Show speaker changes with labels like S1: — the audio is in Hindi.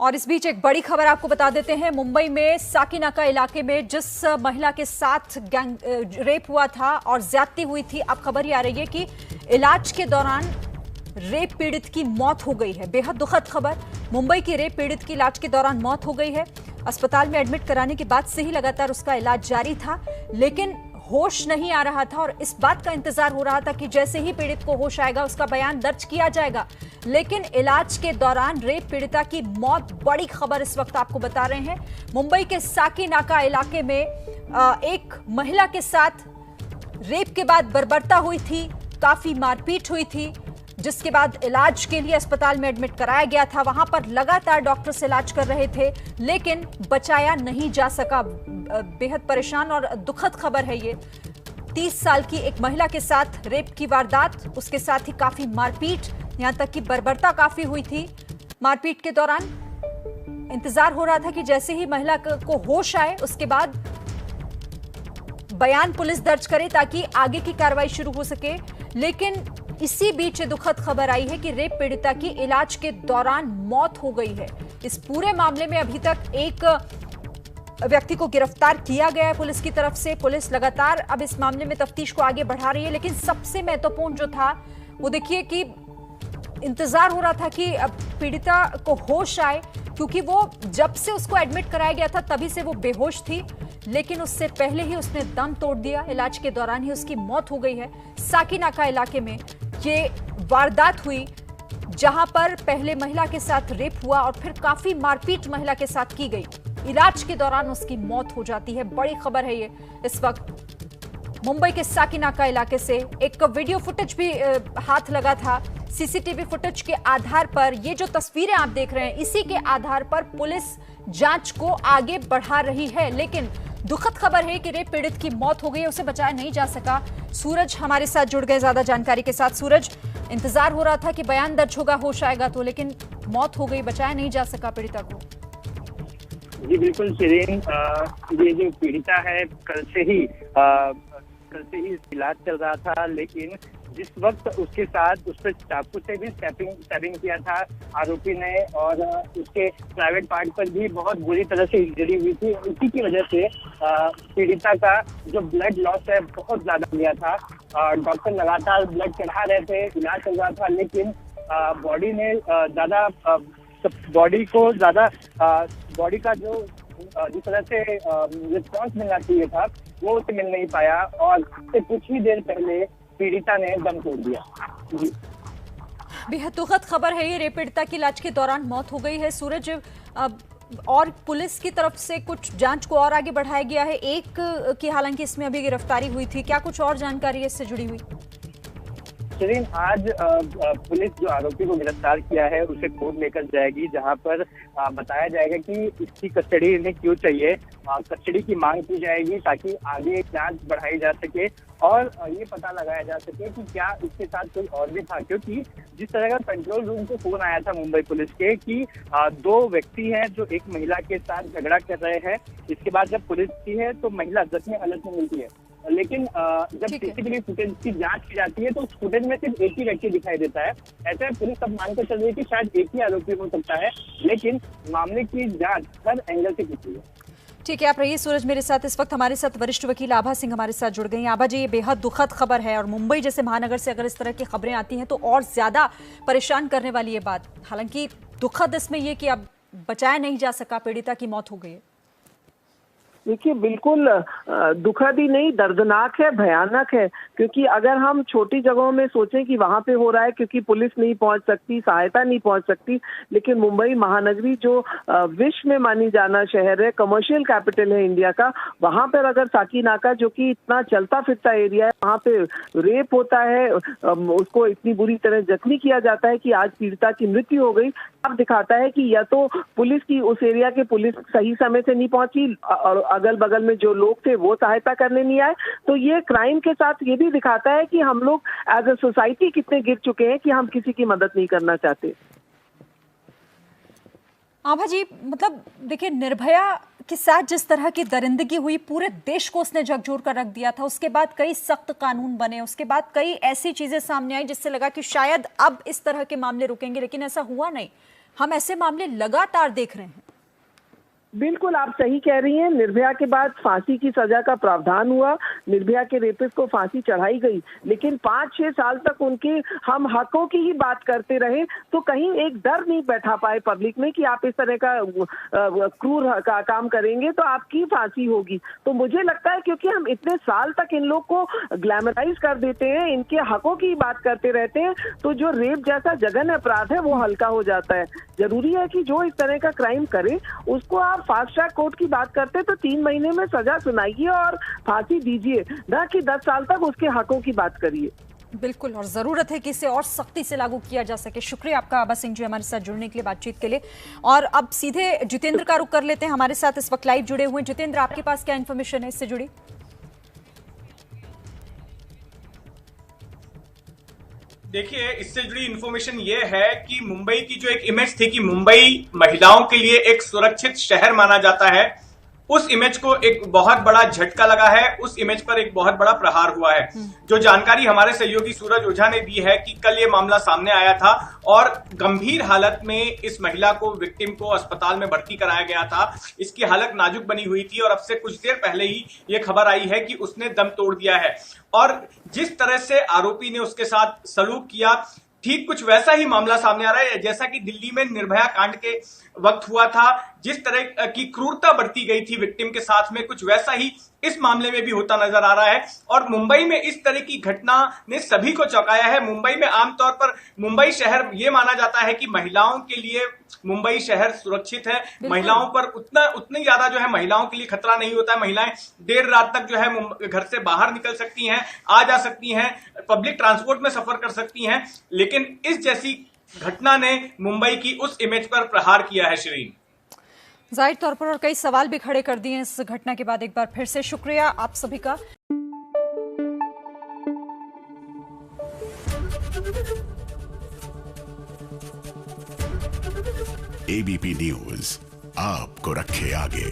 S1: और इस बीच एक बड़ी खबर आपको बता देते हैं। मुंबई में साकीनाका इलाके में जिस महिला के साथ रेप हुआ था और ज्यादती हुई थी, अब खबर ये आ रही है कि इलाज के दौरान रेप पीड़ित की मौत हो गई है। बेहद दुखद खबर। मुंबई की रेप पीड़ित की इलाज के दौरान मौत हो गई है। अस्पताल में एडमिट कराने के बाद से ही लगातार उसका इलाज जारी था, लेकिन होश नहीं आ रहा था और इस बात का इंतजार हो रहा था कि जैसे ही पीड़ित को होश आएगा उसका बयान दर्ज किया जाएगा। लेकिन इलाज के दौरान रेप पीड़िता की मौत, बड़ी खबर इस वक्त आपको बता रहे हैं। मुंबई के साकीनाका इलाके में एक महिला के साथ रेप के बाद बर्बरता हुई थी, काफी मारपीट हुई थी, जिसके बाद इलाज के लिए अस्पताल में एडमिट कराया गया था। वहां पर लगातार डॉक्टर्स इलाज कर रहे थे, लेकिन बचाया नहीं जा सका। बेहद परेशान और दुखद खबर है ये। 30 साल की एक महिला के साथ रेप की वारदात, उसके साथ ही काफी मारपीट, यहां तक कि बर्बरता काफी हुई थी। मारपीट के दौरान इंतजार हो रहा था कि जैसे ही महिला को होश आए उसके बाद बयान पुलिस दर्ज करे ताकि आगे की कार्रवाई शुरू हो सके। लेकिन इसी बीच दुखद खबर आई है कि रेप पीड़िता की इलाज के दौरान मौत हो गई है। इस पूरे मामले में अभी तक एक व्यक्ति को गिरफ्तार किया गया है पुलिस की तरफ से। पुलिस लगातार अब इस मामले में तफ्तीश को आगे बढ़ा रही है, लेकिन सबसे महत्वपूर्ण जो था वो देखिए कि इंतजार हो रहा था कि अब पीड़िता को होश आए, क्योंकि वो जब से उसको एडमिट कराया गया था तभी से वो बेहोश थी, लेकिन उससे पहले ही उसने दम तोड़ दिया। इलाज के दौरान ही उसकी मौत हो गई है। साकीनाका इलाके में ये वारदात हुई, जहां पर पहले महिला के साथ रेप हुआ और फिर काफी मारपीट महिला के साथ की गई। इलाज के दौरान उसकी मौत हो जाती है। बड़ी खबर है ये इस वक्त। मुंबई के साकीनाका इलाके से एक वीडियो फुटेज भी हाथ लगा था। सीसीटीवी फुटेज के आधार पर ये जो तस्वीरें आप देख रहे हैं, इसी के आधार पर पुलिस जांच को आगे बढ़ा रही है। लेकिन दुखद खबर है कि रेप पीड़ित की मौत हो गई, उसे बचाया नहीं जा सका। सूरज हमारे साथ जुड़ गए ज्यादा जानकारी के साथ। सूरज, इंतजार हो रहा था कि बयान दर्ज होगा, होश आएगा तो, लेकिन मौत हो गई, बचाया नहीं जा सका पीड़िता को।
S2: जी बिल्कुल शिरीन, ये जो पीड़िता है कल से ही इलाज चल रहा था, लेकिन जिस वक्त उसके साथ उस पर चाकू से भी स्टैबिंग किया था आरोपी ने और उसके प्राइवेट पार्ट पर भी बहुत बुरी तरह से इंजरी हुई थी, उसी की वजह से पीड़िता का जो ब्लड लॉस है बहुत ज्यादा गया था। डॉक्टर लगातार ब्लड चढ़ा रहे थे, इलाज चल रहा था, लेकिन बॉडी ने ज्यादा बॉडी का जो जिस तरह से रिस्पॉन्स मिलना चाहिए था वो उसे मिल नहीं पाया और उससे कुछ ही देर पहले पीड़िता ने दम तोड़ दिया।
S1: बेहद दुखद खबर है ये। रेप पीड़िता की इलाज के दौरान मौत हो गई है। सूरज, और पुलिस की तरफ से कुछ जांच को और आगे बढ़ाया गया है। एक की हालांकि इसमें अभी गिरफ्तारी हुई थी, क्या कुछ और जानकारी इससे जुड़ी हुई?
S2: शिरीन, आज पुलिस जो आरोपी को गिरफ्तार किया है उसे कोर्ट लेकर जाएगी, जहां पर बताया जाएगा कि इसकी कस्टडी इन्हें क्यों चाहिए। कस्टडी की मांग की जाएगी ताकि आगे जांच बढ़ाई जा सके और ये पता लगाया जा सके कि क्या इसके साथ कोई और भी था, क्योंकि जिस तरह का कंट्रोल रूम से फोन आया था मुंबई पुलिस के कि 2 व्यक्ति हैं जो एक महिला के साथ झगड़ा कर रहे हैं। इसके बाद जब पुलिस की है तो महिला जख्मी हालत में मिलती है, लेकिन जब सीसीटीवी फुटेज की जांच की जाती है तो उस फुटेज में सिर्फ एक ही व्यक्ति दिखाई देता है। ऐसे में पुलिस अब मानकर चल रही है कि शायद एक ही आरोपी हो सकता है, लेकिन मामले की जांच हर एंगल से की गई है।
S1: ठीक है, आप रहिए सूरज मेरे साथ। इस वक्त हमारे साथ वरिष्ठ वकील आभा सिंह हमारे साथ जुड़ गई हैं। आभा जी, ये बेहद दुखद खबर है और मुंबई जैसे महानगर से अगर इस तरह की खबरें आती हैं तो और ज्यादा परेशान करने वाली ये बात। हालांकि दुखद इसमें ये कि अब बचाया नहीं जा सका, पीड़िता की मौत हो गई है।
S3: देखिए, बिल्कुल दुखद ही नहीं, दर्दनाक है, भयानक है। क्योंकि अगर हम छोटी जगहों में सोचें कि वहां पे हो रहा है क्योंकि पुलिस नहीं पहुंच सकती, सहायता नहीं पहुंच सकती, लेकिन मुंबई महानगरी जो विश्व में मानी जाना शहर है, कमर्शियल कैपिटल है इंडिया का, वहां पर अगर साकीनाका जो कि इतना चलता फिरता एरिया है, वहां पे रेप होता है, उसको इतनी बुरी तरह जख्मी किया जाता है कि आज पीड़िता की मृत्यु हो गई, अब दिखाता है कि या तो पुलिस की, उस एरिया के पुलिस सही समय से नहीं पहुंची और अगल बगल में जो लोग थे वो सहायता करने नहीं आए। तो ये क्राइम के साथ ये भी दिखाता है कि हम लोग एज ए सोसाइटी कितने गिर चुके हैं कि हम किसी की मदद नहीं करना चाहते।
S1: आभा जी, मतलब देखिए, निर्भया के साथ जिस तरह की दरिंदगी हुई, पूरे देश को उसने झकझोर कर रख दिया था। उसके बाद कई सख्त कानून बने, उसके बाद कई ऐसी चीजें सामने आई जिससे लगा कि शायद अब इस तरह के मामले रुकेंगे, लेकिन ऐसा हुआ नहीं। हम ऐसे मामले लगातार देख रहे हैं।
S3: बिल्कुल आप सही कह रही हैं। निर्भया के बाद फांसी की सजा का प्रावधान हुआ, निर्भया के रेपिस्ट को फांसी चढ़ाई गई, लेकिन 5-6 साल तक उनके हम हकों की ही बात करते रहे, तो कहीं एक डर नहीं बैठा पाए पब्लिक में कि आप इस तरह का क्रूर का काम करेंगे तो आपकी फांसी होगी। तो मुझे लगता है क्योंकि हम इतने साल तक इन लोग को ग्लैमराइज कर देते हैं, इनके हकों की बात करते रहते हैं, तो जो रेप जैसा जघन्य अपराध है वो हल्का हो जाता है। जरूरी है कि जो इस तरह का क्राइम करे उसको आप फास्ट ट्रैक कोर्ट की बात करते तो 3 महीने में सजा सुनाइए और फांसी दीजिए, न कि 10 साल तक उसके हकों की बात करिए।
S1: बिल्कुल, और जरूरत है कि इसे और सख्ती से लागू किया जा सके। शुक्रिया आपका आबा सिंह जी हमारे साथ जुड़ने के लिए, बातचीत के लिए। और अब सीधे जितेंद्र का रुख कर लेते हैं, हमारे साथ इस वक्त लाइव जुड़े हुए। जितेंद्र, आपके पास क्या इन्फॉर्मेशन है इससे जुड़ी?
S4: देखिए, इससे जुड़ी इन्फॉर्मेशन ये है कि मुंबई की जो एक इमेज थी कि मुंबई महिलाओं के लिए एक सुरक्षित शहर माना जाता है, उस इमेज को एक बहुत बड़ा झटका लगा है, उस इमेज पर एक बहुत बड़ा प्रहार हुआ है। जो जानकारी हमारे सहयोगी सूरज ओझा ने दी है कि कल ये मामला सामने आया था और गंभीर हालत में इस महिला को, विक्टिम को अस्पताल में भर्ती कराया गया था। इसकी हालत नाजुक बनी हुई थी और अब से कुछ देर पहले ही ये खबर आई है कि उसने दम तोड़ दिया है। और जिस तरह से आरोपी ने उसके साथ सलूक किया, ठीक कुछ वैसा ही मामला सामने आ रहा है जैसा कि दिल्ली में निर्भया कांड के वक्त हुआ था। जिस तरह की क्रूरता बरती गई थी विक्टिम के साथ में, कुछ वैसा ही इस मामले में भी होता नजर आ रहा है। और मुंबई में इस तरह की घटना ने सभी को चौंकाया है। मुंबई में आमतौर पर मुंबई शहर ये माना जाता है कि महिलाओं के लिए मुंबई शहर सुरक्षित है, महिलाओं पर उतनी ज्यादा जो है महिलाओं के लिए खतरा नहीं होता है। महिलाएं देर रात तक जो है घर से बाहर निकल सकती हैं, आ जा सकती हैं, पब्लिक ट्रांसपोर्ट में सफर कर सकती हैं। लेकिन इस जैसी घटना ने मुंबई की उस इमेज पर प्रहार किया है। श्रीन,
S1: जाहिर तौर पर और कई सवाल भी खड़े कर दिए इस घटना के बाद। एक बार फिर से शुक्रिया आप सभी का।
S5: एबीपी न्यूज आपको रखे आगे।